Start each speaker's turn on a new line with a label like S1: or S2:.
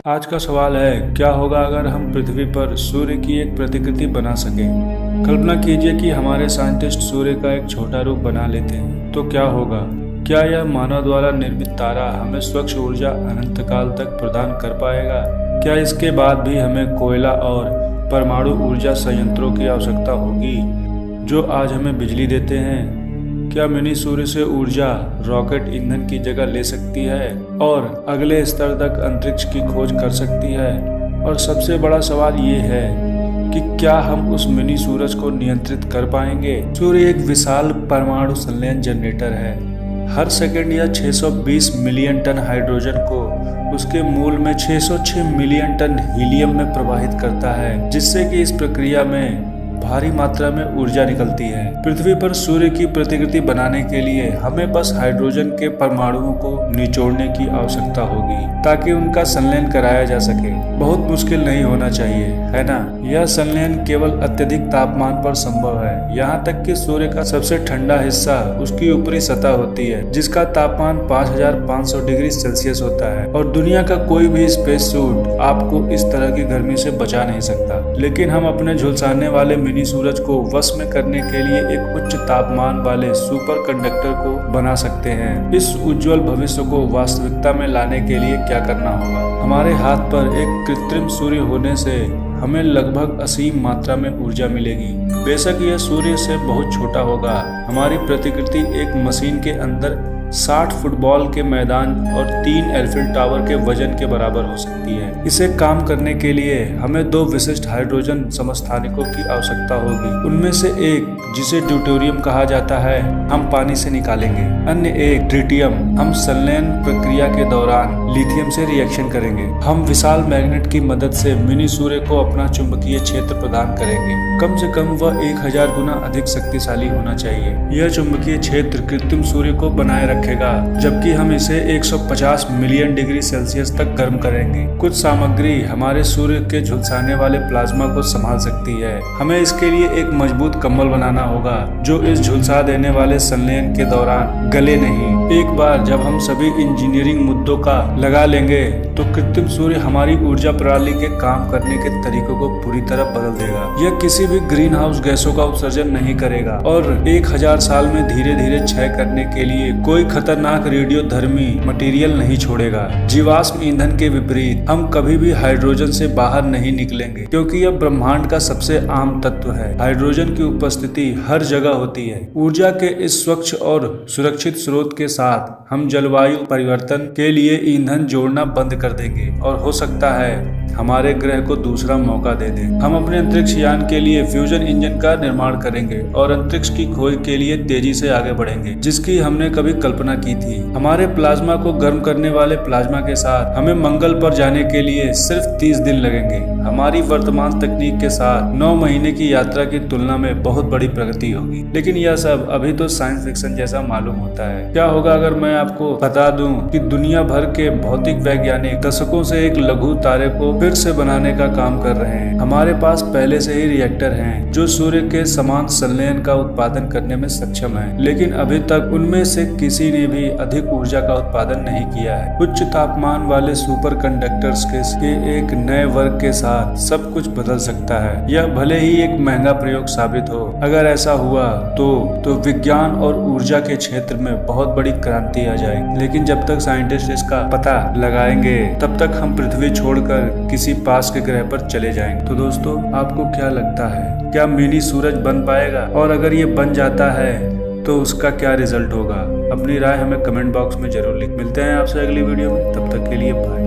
S1: आज का सवाल है, क्या होगा अगर हम पृथ्वी पर सूर्य की एक प्रतिकृति बना सकें। कल्पना कीजिए कि हमारे साइंटिस्ट सूर्य का एक छोटा रूप बना लेते हैं, तो क्या होगा। क्या यह मानव द्वारा निर्मित तारा हमें स्वच्छ ऊर्जा अनंत काल तक प्रदान कर पाएगा। क्या इसके बाद भी हमें कोयला और परमाणु ऊर्जा संयंत्रों की आवश्यकता होगी जो आज हमें बिजली देते हैं। क्या मिनी सूर्य से ऊर्जा रॉकेट ईंधन की जगह ले सकती है और अगले स्तर तक अंतरिक्ष की खोज कर सकती है। और सबसे बड़ा सवाल ये है कि क्या हम उस मिनी सूरज को नियंत्रित कर पाएंगे। सूर्य एक विशाल परमाणु संलयन जनरेटर है। हर सेकंड यह 620 मिलियन टन हाइड्रोजन को उसके मूल में 606 मिलियन टन हीलियम में प्रवाहित करता है, जिससे कि इस प्रक्रिया में भारी मात्रा में ऊर्जा निकलती है। पृथ्वी पर सूर्य की प्रतिकृति बनाने के लिए हमें बस हाइड्रोजन के परमाणुओं को निचोड़ने की आवश्यकता होगी ताकि उनका संलयन कराया जा सके। बहुत मुश्किल नहीं होना चाहिए, है ना। यह संलयन केवल अत्यधिक तापमान पर संभव है। यहाँ तक कि सूर्य का सबसे ठंडा हिस्सा उसकी ऊपरी सतह होती है, जिसका तापमान 5500 डिग्री सेल्सियस होता है। और दुनिया का कोई भी स्पेस सूट आपको इस तरह की गर्मी से बचा नहीं सकता। लेकिन हम अपने झुलसाने वाले मिनी सूरज को वश में करने के लिए एक उच्च तापमान वाले सुपर कंडक्टर को बना सकते हैं। इस उज्जवल भविष्य को वास्तविकता में लाने के लिए क्या करना होगा। हमारे हाथ पर एक कृत्रिम सूर्य होने से हमें लगभग असीम मात्रा में ऊर्जा मिलेगी। बेशक यह सूर्य से बहुत छोटा होगा। हमारी प्रतिकृति एक मशीन के अंदर 60 फुटबॉल के मैदान और 3 एफिल टावर के वजन के बराबर हो सकती है। इसे काम करने के लिए हमें 2 विशिष्ट हाइड्रोजन समस्थानिकों की आवश्यकता होगी। उनमें से एक, जिसे ड्यूटेरियम कहा जाता है, हम पानी से निकालेंगे। अन्य एक, ट्रिटियम, हम संलयन प्रक्रिया के दौरान लिथियम से रिएक्शन करेंगे। हम विशाल मैग्नेट की मदद से मिनी सूर्य को अपना चुंबकीय क्षेत्र प्रदान करेंगे। कम से कम वह 1000 गुना अधिक शक्तिशाली होना चाहिए। यह चुंबकीय क्षेत्र कृत्रिम सूर्य को बनाए रखेगा, जबकि हम इसे 150 मिलियन डिग्री सेल्सियस तक गर्म करेंगे। कुछ सामग्री हमारे सूर्य के झुलसाने वाले प्लाज्मा को संभाल सकती है। हमें इसके लिए एक मजबूत कंबल बनाना होगा जो इस झुलसा देने वाले संलयन के दौरान गले नहीं। एक बार जब हम सभी इंजीनियरिंग मुद्दों का लगा लेंगे तो कृत्रिम सूर्य हमारी ऊर्जा प्रणाली के काम करने के तरीकों को पूरी तरह बदल देगा। यह किसी भी ग्रीन हाउस गैसों का उत्सर्जन नहीं करेगा और 1000 साल में धीरे धीरे क्षय करने के लिए कोई खतरनाक रेडियोधर्मी मटेरियल नहीं छोड़ेगा। जीवाश्म ईंधन के विपरीत हम कभी भी हाइड्रोजन से बाहर नहीं निकलेंगे, क्योंकि यह ब्रह्मांड का सबसे आम तत्व है। हाइड्रोजन की उपस्थिति हर जगह होती है। ऊर्जा के इस स्वच्छ और सुरक्षित स्रोत के साथ हम जलवायु परिवर्तन के लिए ईंधन जोड़ना बंद कर देंगे और हो सकता है हमारे ग्रह को दूसरा मौका दे दें। हम अपने अंतरिक्ष यान के लिए फ्यूजन इंजन का निर्माण करेंगे और अंतरिक्ष की खोज के लिए तेजी से आगे बढ़ेंगे, जिसकी हमने कभी कल्पना की थी। हमारे प्लाज्मा को गर्म करने वाले प्लाज्मा के साथ हमें मंगल पर जाने के लिए सिर्फ 30 दिन लगेंगे। हमारी वर्तमान तकनीक के साथ 9 महीने की यात्रा की तुलना में बहुत बड़ी प्रगति होगी। लेकिन यह सब अभी तो साइंस फिक्शन जैसा मालूम होता है। क्या होगा अगर मैं आपको बता दूं कि दुनिया भर के भौतिक वैज्ञानिक दशकों से एक लघु तारे को फिर से बनाने का काम कर रहे हैं। हमारे पास पहले से ही रिएक्टर हैं जो सूर्य के समान संलयन का उत्पादन करने में सक्षम हैं, लेकिन अभी तक उनमें से किसी ने भी अधिक ऊर्जा का उत्पादन नहीं किया है। उच्च तापमान वाले सुपर कंडक्टर्स के एक नए वर्ग के साथ सब कुछ बदल सकता है। यह भले ही एक महंगा प्रयोग साबित हो, अगर ऐसा हुआ तो विज्ञान और ऊर्जा के क्षेत्र में बहुत बड़ी क्रांति आ जाएगी। लेकिन जब तक साइंटिस्ट इसका पता लगाएंगे, तब तक हम पृथ्वी छोड़कर किसी पास के ग्रह पर चले जाएंगे। तो दोस्तों, आपको क्या लगता है, क्या मिनी सूरज बन पाएगा? और अगर ये बन जाता है तो उसका क्या रिजल्ट होगा? अपनी राय हमें कमेंट बॉक्स में जरूर लिख। मिलते हैं आपसे अगली वीडियो में, तब तक के लिए बाय।